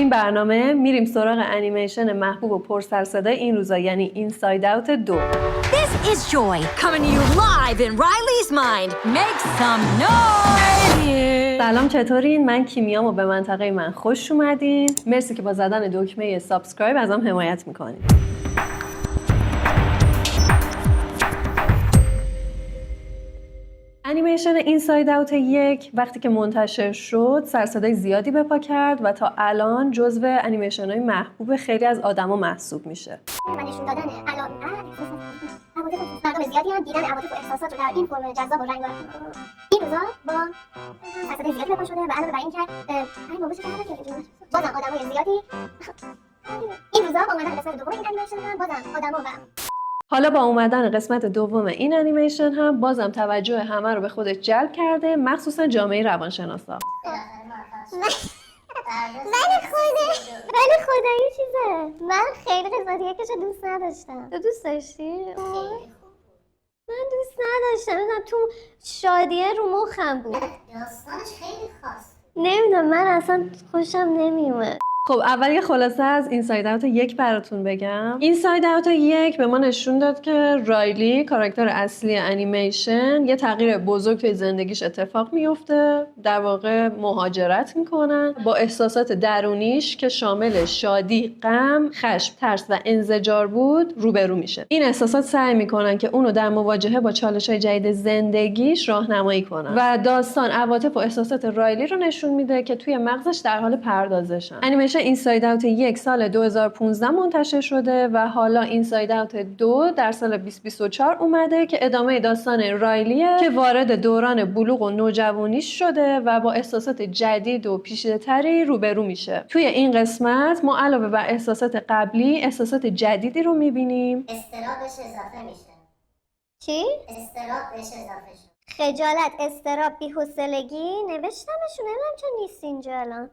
این برنامه میریم سراغ انیمیشن محبوب و پرسرصدای این روزا، یعنی اینساید اوت 2. This is Joy, coming to you live in Riley's mind. Make some noise! سلام، چطورین؟ من کیمیام و به منطقه من خوش اومدین. مرسی که با زدن دکمه سابسکرایب ازم حمایت میکنین. انیمیشن اینساید اوت 1 وقتی که منتشر شد سرصدای زیادی به پا کرد و تا الان جزو انیمیشن‌های محبوب خیلی از آدما محسوب میشه. و نشون دادن الان مردم زیادی هم دیدن عواطف و احساسات رو در این فرم جذاب و رنگارنگ این روزا با سرصدای زیادی به پا شده و علاوه بر این که بازم آدمای زیادی این روزا با اومدن قسمت دوم این انیمیشن هم بازم آدما و حالا با اومدن قسمت دوم این انیمیشن هم بازم توجه همه رو به خودش جلب کرده، مخصوصا جامعه روانشناسا. ولی خدایی چیزه، من خیلی قسمت یکشو دوست نداشتم. تو دوست داشتی؟ من دوست نداشتم، تو شادیه رو مخم بود. داستانش خیلی خاص. نمیدونم، من اصلا خوشم نمیومد. خب اول یه خلاصه از اینساید اوت 1 براتون بگم. اینساید اوت 1 به ما نشون داد که رایلی، کاراکتر اصلی انیمیشن، یه تغییر بزرگ توی زندگیش اتفاق میفته. در واقع مهاجرت میکنن. با احساسات درونیش که شامل شادی، غم، خشم، ترس و انزجار بود روبرو میشه. این احساسات سعی میکنن که اونو در مواجهه با چالش‌های جدید زندگیش راهنمایی کنن و داستان عواطف و احساسات رایلی رو نشون میده که توی مغزش در حال پردازشن. انیمیشن اینساید اوت 1 سال 2015 منتشر شده و حالا اینساید اوت 2 در سال 2024 اومده که ادامه داستان رایلیه که وارد دوران بلوغ و نوجوانیش شده و با احساسات جدید و پیچیده‌تری روبرو میشه. توی این قسمت ما علاوه بر احساسات قبلی احساسات جدیدی رو میبینیم. استرابش اضافه میشه. چی؟ استرابش اضافه شد. خجالت، اضطراب، بی‌حوصلگی نوشتمشون، نمیدونم چون نیست اینجا الان.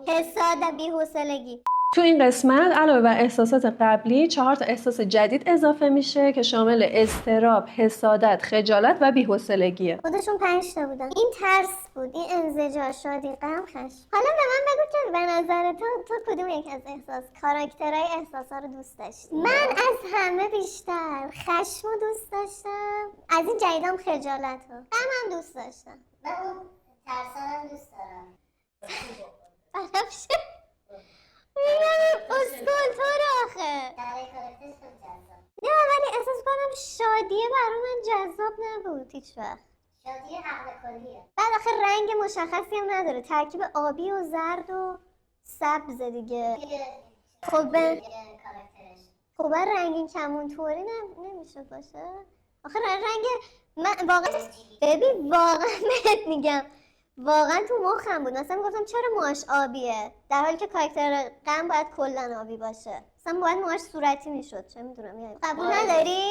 حسادت، بی‌حوصلگی. تو این قسمت علاوه بر احساسات قبلی 4 تا احساس جدید اضافه میشه که شامل اضطراب، حسادت، خجالت و بی‌حوصلگیه. خودشون 5 تا بودن. این ترس بود، این انزجار، شادی، غم، خشم. حالا به من بگو که به نظر تو کدوم یک از کاراکترهای احساسا رو دوست داشتی؟ من از همه بیشتر خشم رو دوست داشتم. از این جدیدم خجالت رو. غمم دوست داشتم. من اون ترسانم دوست دارم. بنفشه اسکول تو رو آخه. نه ولی احساس کنم شادیه برای من جذاب نبود هیچ وقت. شادی عقل کلیه. بعد آخه رنگ مشخصی هم نداره، ترکیب آبی و زرد و سبز دیگه. خب رنگین کمون طوری نمیشه باشه. آخه رنگ من واقعا ببین واقعا بهت میگم واقعا تو مخم بود. مثلا میگفتم چرا موهاش آبیه در حالی که کاراکتر غم باید کلا آبی باشه. مثلا باید موهاش صورتی میشد، چه میدونم. یعنی قبول نداری؟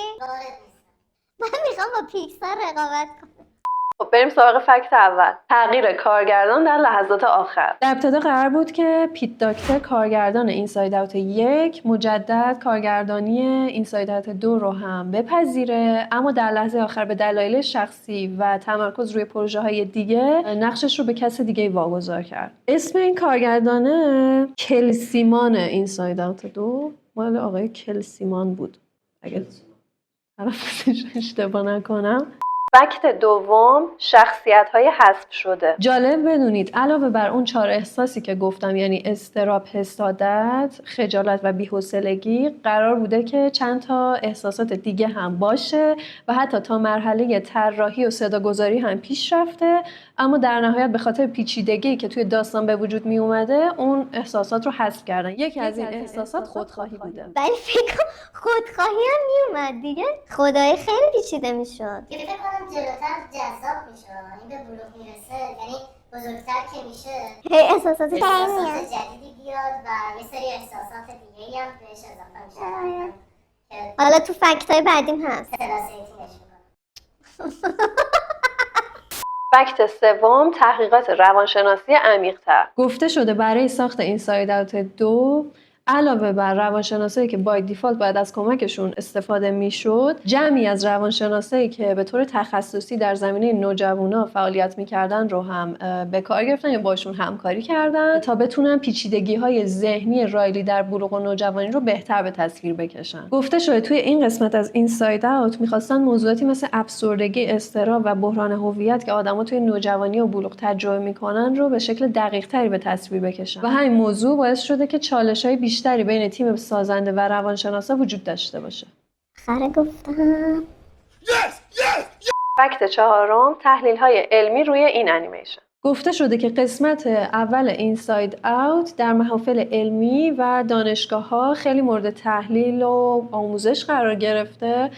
من میخوام با پیکسار رقابت کنم. خب بریم سراغ فکت اول. تغییر کارگردان در لحظات آخر. در ابتدا قرار بود که پیت داکتر کارگردان اینساید اوت 1 مجدد کارگردانی اینساید اوت 2 رو هم بپذیره، اما در لحظه آخر به دلایل شخصی و تمرکز روی پروژه‌های دیگه نقشش رو به کس دیگه واگذار کرد. اسم این کارگردانه کلسیمان اینساید اوت 2 مال آقای کلسیمان بود اگه تلفظش اشتباه نکنم. فکت دوم، شخصیت‌های حذف شده. جالب بدونید علاوه بر اون 4 احساسی که گفتم، یعنی اضطراب، حسادت، خجالت و بی‌حوصلگی، قرار بوده که چند تا احساسات دیگه هم باشه و حتی تا مرحله طراحی و صداگذاری هم پیش رفته، اما در نهایت به خاطر پیچیدگی که توی داستان به وجود می اومده اون احساسات رو حذف کردن. یکی از این احساسات خودخواهی بوده. ولی فکر کنم خودخواهی هم میومد دیگه. خدای خیلی پیچیده میشد. فکر کنم جلوتر جذاب میشه. این به بلوغ میرسه، یعنی بزرگتر که میشه احساسات جدیدی بیاد و یه سری احساسات دیگه‌ای هم بهش اضافه میشه. حالا تو فکتای بعدیم هست. فکت سوم، تحقیقات روانشناسی عمیق‌تر. گفته شده برای ساخت اینساید اوت 2 علاوه بر روانشناسایی که بای دیفالت باید از کمکشون استفاده میشد، جمعی از روانشناسایی که به طور تخصصی در زمینه نوجوانا فعالیت میکردن رو هم به کار گرفتن یا باشون همکاری کردن تا بتونن پیچیدگی‌های ذهنی رایلی در بلوغ و نوجوانی رو بهتر به تصویر بکشن. گفته شده توی این قسمت از اینساید اوت می‌خواستن موضوعاتی مثل افسردگی، اضطراب و بحران هویت که آدم‌ها توی نوجوانی و بلوغ تجربه میکنن رو به شکل دقیق‌تری به تصویر بکشن و همین موضوع باعث شده که چالش‌های بیشتری بین تیم سازنده و روانشناسا وجود داشته باشه. خره گفتم. فکت چهارم، تحلیل‌های علمی روی این انیمیشن. گفته شده که قسمت اول اینساید اوت در محافل علمی و دانشگاه‌ها خیلی مورد تحلیل و آموزش قرار گرفته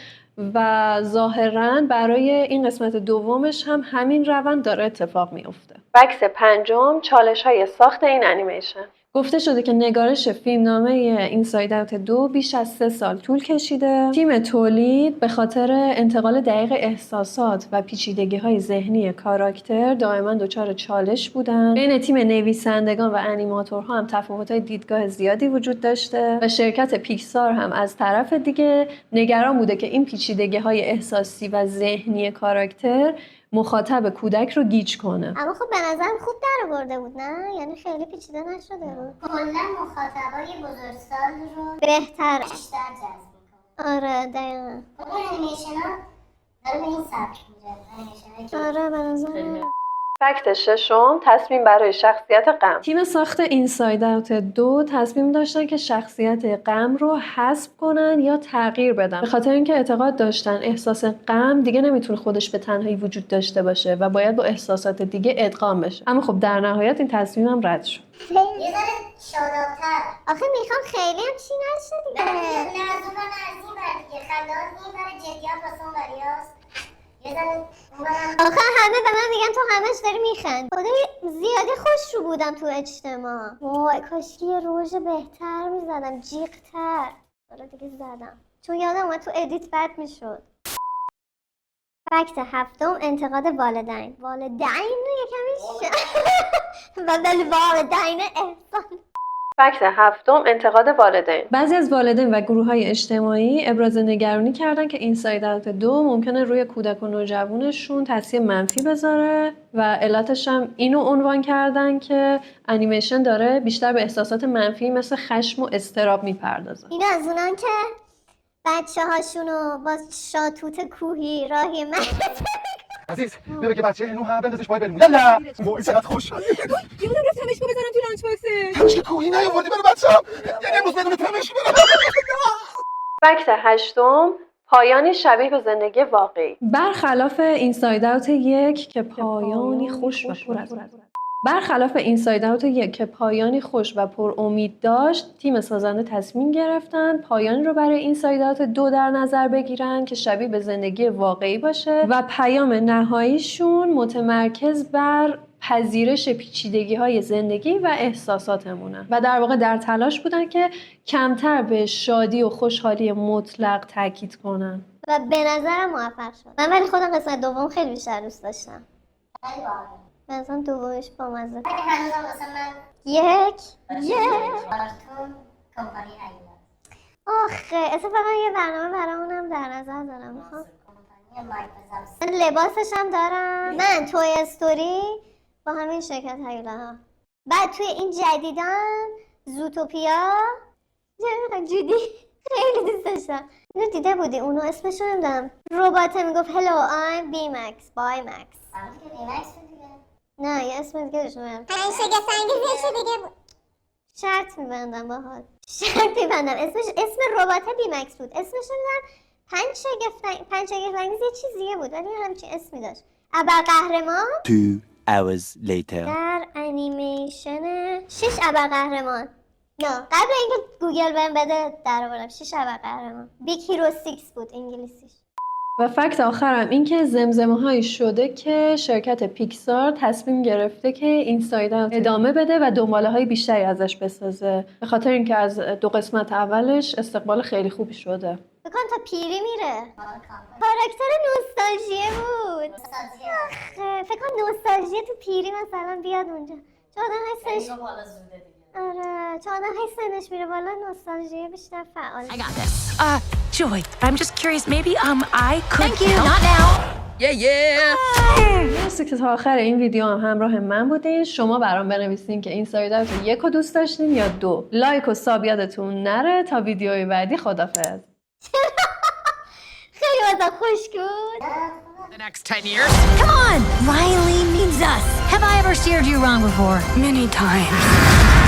و ظاهراً برای این قسمت دومش هم همین روند داره اتفاق میفته. فکت پنجم، چالش‌های ساخت این انیمیشن. گفته شده که نگارش فیلمنامه اینساید اوت 2 بیش از 3 سال طول کشیده. تیم تولید به خاطر انتقال دقیق احساسات و پیچیدگی‌های ذهنی کاراکتر دائما دچار چالش بودن. بین تیم نویسندگان و انیماتورها هم تفاوت‌های دیدگاه زیادی وجود داشته و شرکت پیکسار هم از طرف دیگه نگران بوده که این پیچیدگی‌های احساسی و ذهنی کاراکتر مخاطب کودک رو گیج کنه. اما خب به نظرم خوب در آورده بود، نه؟ یعنی خیلی پیچیده نشده بود. کلا مخاطبای بزرگسال رو بهتر. بیشتر جذب میکنه. آره دقیقاً. اون انیمیشن ها داره به این سبک میره. انیمیشن که آره به نظرم. فکت ششم، تصمیم برای شخصیت غم. تیم ساخت اینساید اوت 2 تصمیم داشتن که شخصیت غم رو حذف کنن یا تغییر بدن، به خاطر اینکه اعتقاد داشتن احساس غم دیگه نمیتونه خودش به تنهایی وجود داشته باشه و باید با احساسات دیگه ادغام بشه. اما خب در نهایت این تصمیم هم رد شد. یه ذره شاداب‌تر. آخه میخوام خیلی هم چی نشه دیگه. نه از اون بر نه از این بر دیگه. خندهات این بر جدیات واسه اون بریاست. یه ذره اون برم. آخه همه به من میگن تو همش داری میخند. خدای زیادی خوش رو بودم تو اجتماع. وای کاش یه روژ بهتر میزدم، جیغ‌تر. حالا دیگه زدم چون یادم اومد تو ادیت بد میشد. فکت هفتم، انتقاد والدین. والدین یکمی و والدین احسان. فکت هفتم، انتقاد والدین. بعضی از والدین و گروه‌های اجتماعی ابراز نگرانی کردن که اینساید اوت 2 ممکنه روی کودک و نوجوانشون تاثیر منفی بذاره و علتش هم اینو عنوان کردن که انیمیشن داره بیشتر به احساسات منفی مثل خشم و اضطراب میپردازه. این از اونان که بچه هاشونو با شاتوت کوهی راهی عزیز ببین که بچه اینو هم بندازش پای بریم. یلا وای چقدر خوشحال. یادم رفت تمشکو بزنم تو لانچ باکسه. تمشک کوهی نیاوردی برای بچه‌م. یعنی امروز بدون تمشک برم. فکت هشتم، پایانی شبیه به زندگی واقعی. برخلاف اینساید اوت 1 که پایانی خوش و پر از برخلاف اینساید اوت 1 که پایانی خوش و پر امید داشت، تیم سازنده تصمیم گرفتن پایانی رو برای اینساید اوت 2 در نظر بگیرن که شبیه به زندگی واقعی باشه و پیام نهاییشون متمرکز بر پذیرش پیچیدگی‌های زندگی و احساساتمونه و در واقع در تلاش بودن که کمتر به شادی و خوشحالی مطلق تاکید کنن و به نظرم موفق شد. من ولی خودم قسمت دوم خیلی بیشتر دوست داشتم. خیلی باحاله. مثلا دومش بامزه. اگه هنوزم واسه من یک کارتون کمپانی ایلا. آخه اتفاقا یه برنامه برامونم در نظر دارم. میخوام کمپانی مایک بزنم. لباسش هم دارم. من توی استوری با همین شرکت هیولاها. بعد توی این جدیدن زوتوپیا جدی خیلی دوست داشتم. اینو دیده بودی؟ اونو اسمش رو نمیدونم. ربات میگفت هلو I'm B-Max بای مکس. که ریمکس بود دیگه. نه یه اسم دیگه داشتم. این شگفت انگیز یه چی دیگه بود. شرط میبندم باهات. شرط میبندم. اسم ربات B-Max بود. اسمش نمیدونم پنج شگفت انگیز یه چیز دیگه بود ولی همچین اسمی داشت. ابرقهرمان 2 hours later. در انیمیشن 6 ابرقهرمان. نه قبل اینکه گوگل بهم بده در آوردم 6 ابرقهرمان. بیگ هیرو 6 بود انگلیسیش. و فکت آخرم این که زمزمه‌هایی شده که شرکت پیکسار تصمیم گرفته که اینساید اوت ادامه بده و دنباله‌های بیشتری ازش بسازه به خاطر اینکه از 2 قسمت اولش استقبال خیلی خوبی شده. بکن تا پیری میره. کاراکتر نوستالژیه بود. آخه فکر کنم نوستالژیه تو پیری مثلا بیاد اونجا. چون آدم حسش آره چون آدم هی سنش میره بالا نوستالژی بیشتر فعال. I got this. Joy, I'm just curious, maybe I could Thank you. help. Not now. مرسی که تا آخر این ویدیو هم همراه من بودین. شما برام بنویسین که این ساید اوت 1 رو دوست داشتین یا 2. لایک و ساب یادتون نره. تا ویدیوی بعدی خدافظ. خیلی واسه خوش بود. The next 10 years? Come on. Riley needs us. Have I ever steered you wrong before? Many times.